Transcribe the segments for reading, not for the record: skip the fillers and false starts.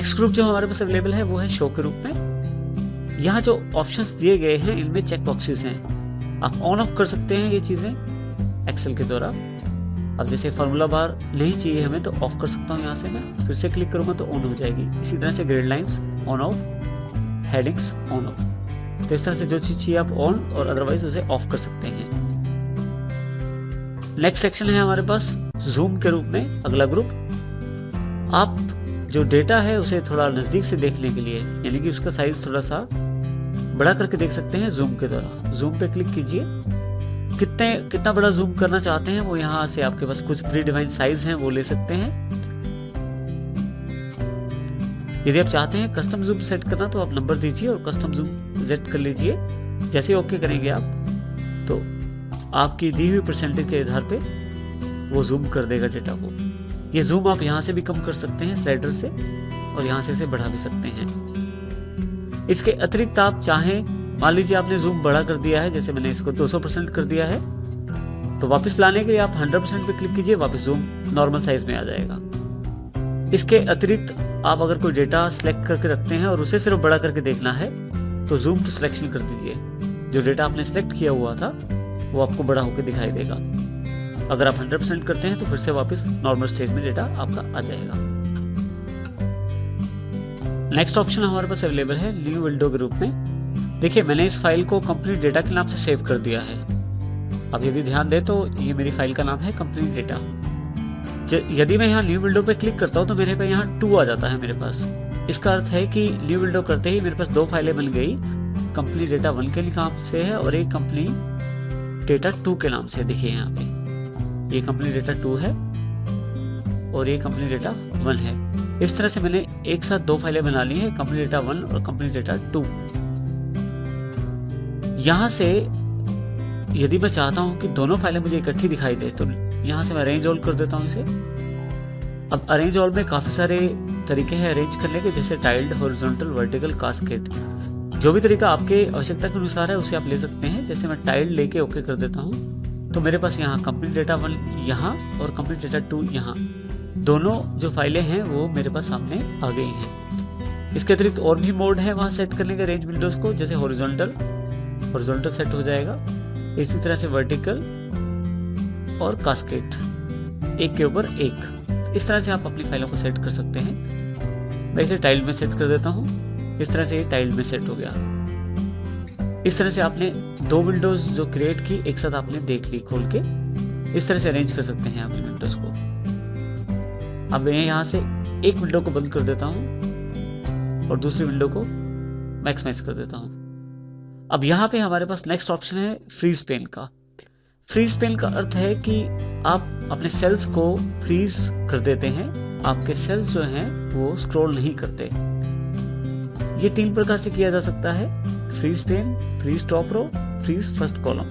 Next group जो हमारे पास available है वो है शो के रूप में। यहाँ जो ऑप्शंस दिए गए हैं इनमें चेक बॉक्सेस हैं, आप ऑन ऑफ कर सकते हैं ये चीजें एक्सेल के द्वारा। अब जैसे फार्मूला बार नहीं चाहिए हमें तो ऑफ कर सकता हूँ, यहाँ से मैं फिर से क्लिक करूंगा तो ऑन हो जाएगी। इसी तरह से grid lines on off, headings on off, तो इस तरह से जो चीज चाहिए आप ऑन और अदरवाइज उसे ऑफ कर सकते हैं। नेक्स्ट सेक्शन है हमारे पास जूम के रूप में अगला ग्रुप। आप जो डेटा है उसे थोड़ा नजदीक से देखने के लिए, यानी कि उसका साइज थोड़ा सा बड़ा करके देख सकते हैं जूम के द्वारा। जूम पे क्लिक कीजिए, कितना बड़ा जूम करना चाहते हैं वो यहाँ से आपके पास कुछ प्री डिफाइंड साइज हैं वो ले सकते हैं। यदि आप चाहते हैं कस्टम जूम सेट करना तो आप नंबर दीजिए और कस्टम जूम सेट कर लीजिए। जैसे ही ओके करेंगे आप तो आपकी दी हुई परसेंटेज के आधार पे वो जूम कर देगा डेटा को। ये जूम आप यहाँ से भी कम कर सकते हैं स्लाइडर से, और यहाँ से इसे बढ़ा भी सकते हैं। इसके अतिरिक्त आप चाहें, मान लीजिए आपने जूम बड़ा कर दिया है, जैसे मैंने इसको 200% कर दिया है, तो वापस लाने के लिए आप 100% पे क्लिक कीजिए, वापस जूम नॉर्मल साइज में आ जाएगा। इसके अतिरिक्त आप अगर कोई डेटा सेलेक्ट करके रखते हैं और उसे सिर्फ बड़ा करके देखना है तो जूम टू सिलेक्शन कर दीजिए। जो डेटा आपने सेलेक्ट किया हुआ था वो आपको बड़ा होकर दिखाई देगा। अगर आप 100% करते हैं तो फिर से वापस नॉर्मल स्टेज में डेटा आपका आ जाएगा। नेक्स्ट ऑप्शन हमारे पास अवेलेबल है न्यू विंडो के रूप में। देखिए मैंने इस फाइल को कंप्लीट डेटा के नाम से सेव कर दिया है। अब यदि ध्यान दें तो ये मेरी फाइल का नाम है कंप्लीट डेटा। यदि मैं यहाँ न्यू विंडो पे क्लिक करता हूँ तो मेरे पे यहाँ 2 आ जाता है मेरे पास। इसका अर्थ है कि न्यू विंडो करते ही मेरे पास 2 फाइलें बन गई, कंप्लीट डेटा 1 के नाम से है और एक कंप्लीट डेटा 2 के नाम से। देखिए यहाँ पे ये कंप्लीट डेटा 2 है और ये कंप्लीट डेटा 1 है। इस तरह से मैंने एक साथ 2 फाइलें बना ली है, कंप्लीट डेटा 1 और कंप्लीट डेटा 2। यहाँ से यदि मैं चाहता हूँ कि दोनों फाइलें मुझे इकट्ठी दिखाई दे तो यहाँ से मैं अरेंज ऑल कर देता हूँ इसे। अब अरेंज ऑल में काफी सारे तरीके हैं अरेंज करने के, जैसे टाइल्ड, हॉरिजॉन्टल, वर्टिकल, कास्केड। जो भी तरीका आपके आवश्यकता के अनुसार है उसे आप ले सकते हैं। जैसे मैं टाइल्ड लेके ओके कर देता हूँ तो मेरे पास यहाँ कंप्लीट डेटा 1 यहाँ और कंप्लीट डेटा 2 यहाँ, दोनों जो फाइलें हैं वो मेरे पास सामने आ गई हैं। इसके अतिरिक्त और भी मोड है वहाँ सेट करने के रेंज विंडोज को, जैसे हॉरिजॉन्टल सेट हो जाएगा, इसी तरह से वर्टिकल और कास्केड, एक के ऊपर एक। इस तरह से आप अपनी फाइलों को सेट कर सकते हैं। मैं इसे टाइल्ड में सेट कर देता हूँ। इस तरह से ये टाइल्ड में सेट हो गया। इस तरह से आपने 2 विंडोज जो क्रिएट की एक साथ आपने देख ली खोल के। इस तरह से अरेंज कर सकते हैं अपनी विंडोज को। अब मैं यहाँ से एक विंडो को बंद कर देता हूँ और दूसरी विंडो को मैक्सिमाइज कर देता हूँ। अब यहाँ पे हमारे पास नेक्स्ट ऑप्शन है फ्रीज पेन का। फ्रीज पेन का अर्थ है कि आप अपने सेल्स को फ्रीज कर देते हैं। आपके सेल्स जो हैं वो स्क्रॉल नहीं करते। ये 3 प्रकार से किया जा सकता है, freeze pane, freeze top row, freeze first column.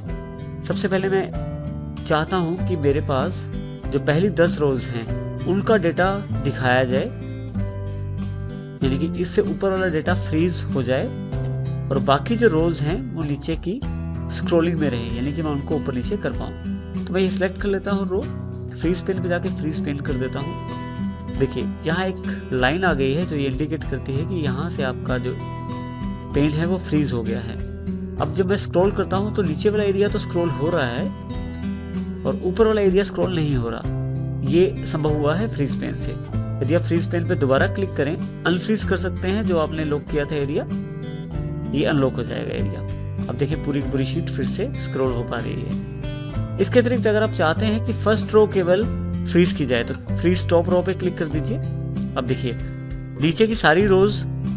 सबसे पहले मैं चाहता हूं कि मेरे पास जो पहली 10 रोज हैं उनका डेटा दिखाया जाए, यानी कि इससे ऊपर वाला डेटा फ्रीज हो जाए और बाकी जो रोज हैं वो नीचे की स्क्रॉलिंग में रहे, यानी कि मैं उनको ऊपर नीचे कर पाऊँ। तो मैं ये सिलेक्ट कर लेता हूँ रो, फ्रीज पेन पे जाके फ्रीज पेन कर देता हूँ। देखिए यहाँ एक लाइन आ गई है जो ये इंडिकेट करती है कि यहाँ से आपका जो पेन है वो फ्रीज हो गया है। अब जब मैं स्क्रॉल करता हूँ तो नीचे वाला एरिया तो स्क्रॉल हो रहा है और ऊपर वाला एरिया स्क्रॉल नहीं हो रहा। ये संभव हुआ है फ्रीज पेन से। यदि आप फ्रीज पेन पे दोबारा क्लिक करें, अनफ्रीज कर सकते हैं जो आपने लॉक किया था एरिया, ये अनलॉक हो जाएगा एरिया। अब देखिए पूरी पूरी शीट फिर से स्क्रॉल हो पा रही है। इसके अतिरिक्त अगर आप चाहते हैं कि फर्स्ट रो केवल फ्रीज की जाए तो फ्रीज टॉप रो पे क्लिक कर दीजिए। अब देखिए नीचे की सारी रोज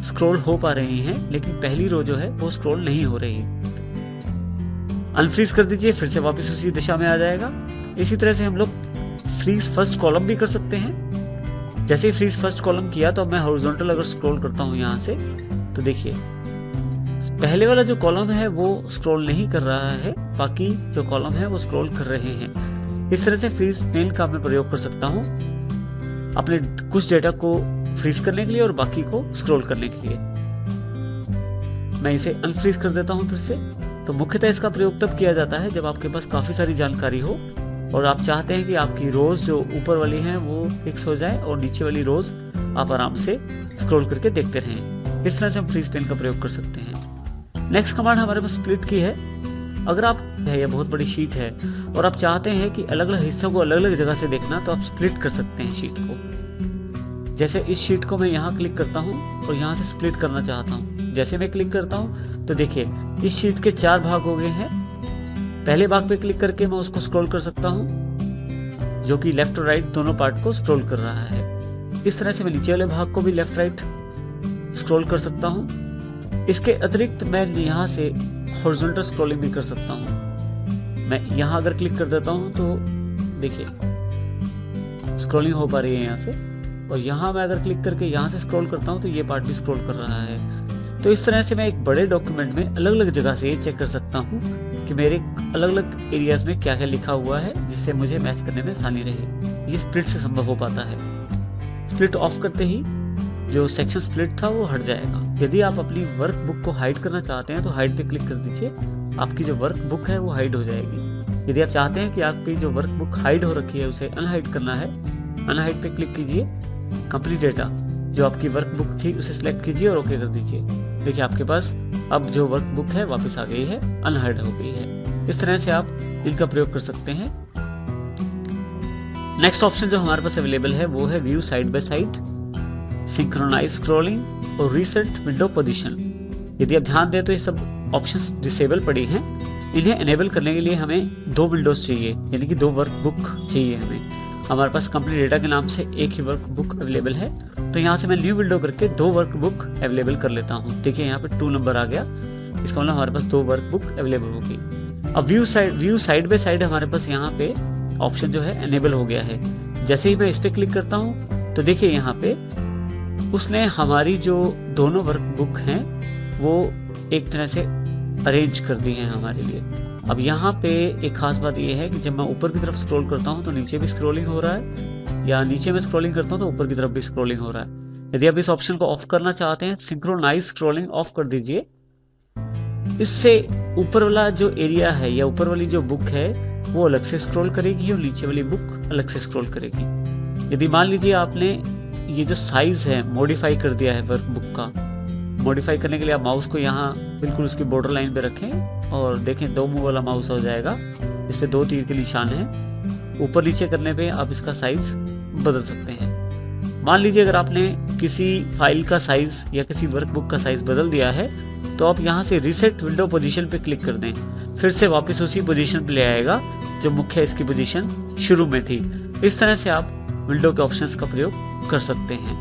स्क्रॉल हो पा रही हैं, लेकिन पहली रो जो है वो स्क्रॉल नहीं हो रही है। अनफ्रीज कर दीजिए, फिर से वापस उसी दिशा में आ जाएगा। इसी तरह से हम लोग फ्रीज फर्स्ट कॉलम भी कर सकते हैं। जैसे ही फ्रीज फर्स्ट कॉलम किया तो मैं हॉरिजॉन्टल अगर स्क्रॉल करता हूं यहाँ से तो देखिए पहले वाला जो कॉलम है वो स्क्रॉल नहीं कर रहा है, बाकी जो कॉलम है वो स्क्रॉल कर रहे हैं। इस तरह से फ्रीज पेन का मैं प्रयोग कर सकता हूँ अपने कुछ डेटा को फ्रीज करने के लिए और बाकी को स्क्रॉल करने के लिए। मैं इसे अनफ्रीज कर देता हूँ फिर से। तो मुख्यतः इसका प्रयोग तब किया जाता है जब आपके पास काफी सारी जानकारी हो और आप चाहते हैं कि आपकी रोज जो ऊपर वाली हैं वो फिक्स हो जाए और नीचे वाली रोज आप आराम से स्क्रॉल करके देखते रहें। इस तरह से हम फ्रीज पेन का प्रयोग कर सकते हैं। नेक्स्ट कमांड हमारे पास स्प्लिट की है। अगर आप है यह बहुत बड़ी शीट है और आप चाहते हैं कि अलग अलग हिस्सों को अलग अलग जगह से देखना, तो आप स्प्लिट कर सकते हैं शीट को। जैसे इस शीट को मैं यहाँ क्लिक करता हूँ और यहाँ से स्प्लिट करना चाहता हूँ। जैसे मैं क्लिक करता हूँ तो देखिए इस शीट के 4 भाग हो गए हैं। पहले भाग पे क्लिक करके मैं उसको स्क्रॉल कर सकता हूँ, जो कि लेफ्ट और राइट दोनों पार्ट को स्क्रॉल कर रहा है। इस तरह से मैं नीचे वाले भाग को भी लेफ्ट राइट स्क्रॉल कर सकता हूँ। इसके अतिरिक्त मैं यहाँ से हॉरिजॉन्टल स्क्रॉलिंग भी कर सकता हूँ। मैं यहाँ अगर क्लिक कर देता हूँ तो देखिए स्क्रॉलिंग हो पा रही है यहाँ से, और यहाँ मैं अगर क्लिक करके यहाँ से स्क्रॉल करता हूँ तो ये पार्ट भी स्क्रॉल कर रहा है। तो इस तरह से मैं एक बड़े डॉक्यूमेंट में अलग अलग जगह से ये चेक कर सकता हूँ कि मेरे अलग अलग एरियाज में क्या क्या लिखा हुआ है, जिससे मुझे मैच करने में आसानी रहे। ये स्प्लिट से संभव हो पाता है। स्प्लिट ऑफ करते ही जो सेक्शन स्प्लिट था वो हट जाएगा। यदि आप अपनी वर्क बुक को हाइड करना चाहते हैं तो हाइड पे क्लिक कर दीजिए, आपकी जो वर्क बुक है वो हाइड हो जाएगी। यदि आप चाहते हैं कि आपकी जो वर्क बुक हाइड हो रखी है उसे अनहाइड करना है, अनहाइड पे क्लिक कीजिए। कंप्लीट डेटा जो आपकी वर्क बुक थी उसे सिलेक्ट कीजिए और ओके कर दीजिए। देखिए आपके पास अब जो वर्क बुक है वापस आ गई है, अनहाइड हो गई है। इस तरह से आप इनका प्रयोग कर सकते हैं। नेक्स्ट ऑप्शन जो हमारे पास अवेलेबल है वो है view side by side, synchronise scrolling और रीसेट विंडो पोजीशन। यदि आप ध्यान दें तो ये सब ऑप्शंस डिसेबल पड़ी हैं। इन्हें एनेबल करने के लिए हमें 2 विंडोज चाहिए, यानी कि 2 वर्क बुक चाहिए हमें। हमारे पास कंप्लीट डेटा के नाम से एक ही वर्क बुक अवेलेबल है, तो यहाँ से मैं न्यू विंडो करके 2 वर्क बुक अवेलेबल कर लेता हूँ। देखिए यहाँ पे 2 नंबर आ गया, इसका मतलब हमारे पास 2 वर्क बुक अवेलेबल हो गई। अब व्यू साइड बाय साइड हमारे पास यहाँ पे ऑप्शन जो है एनेबल हो गया है। जैसे ही मैं इस पे क्लिक करता हूँ तो देखिए यहाँ पे उसने हमारी जो दोनों वर्क बुक हैं वो एक तरह से अरेंज कर दी हैं हमारे लिए। अब यहाँ पे एक खास बात ये है कि जब मैं ऊपर की तरफ स्क्रॉल करता हूँ तो नीचे भी स्क्रॉलिंग हो रहा है, या नीचे में स्क्रॉलिंग करता हूँ तो ऊपर की तरफ भी स्क्रॉलिंग हो रहा है। यदि आप इस ऑप्शन को ऑफ करना चाहते हैं, सिंक्रोनाइज स्क्रॉलिंग ऑफ कर दीजिए। इससे ऊपर वाला जो एरिया है या ऊपर वाली जो बुक है वो अलग से स्क्रॉल करेगी और नीचे वाली बुक अलग से स्क्रॉल करेगी। यदि मान लीजिए आपने ये जो साइज है मॉडिफाई कर दिया है वर्क बुक का, मॉडिफाई करने के लिए आप माउस को यहाँ बिल्कुल उसकी बॉर्डर लाइन पे रखें और देखें 2 मुंह वाला माउस हो जाएगा, इस पे 2 तीर के निशान हैं। ऊपर नीचे करने पे आप इसका साइज बदल सकते हैं। मान लीजिए अगर आपने किसी फाइल का साइज या किसी वर्क बुक का साइज बदल दिया है तो आप यहाँ से रीसेट विंडो पोजीशन पे क्लिक कर दें, फिर से वापस उसी पोजीशन पे ले आएगा जो मुख्य इसकी पोजीशन शुरू में थी। इस तरह से आप विंडो के ऑप्शंस का प्रयोग कर सकते हैं।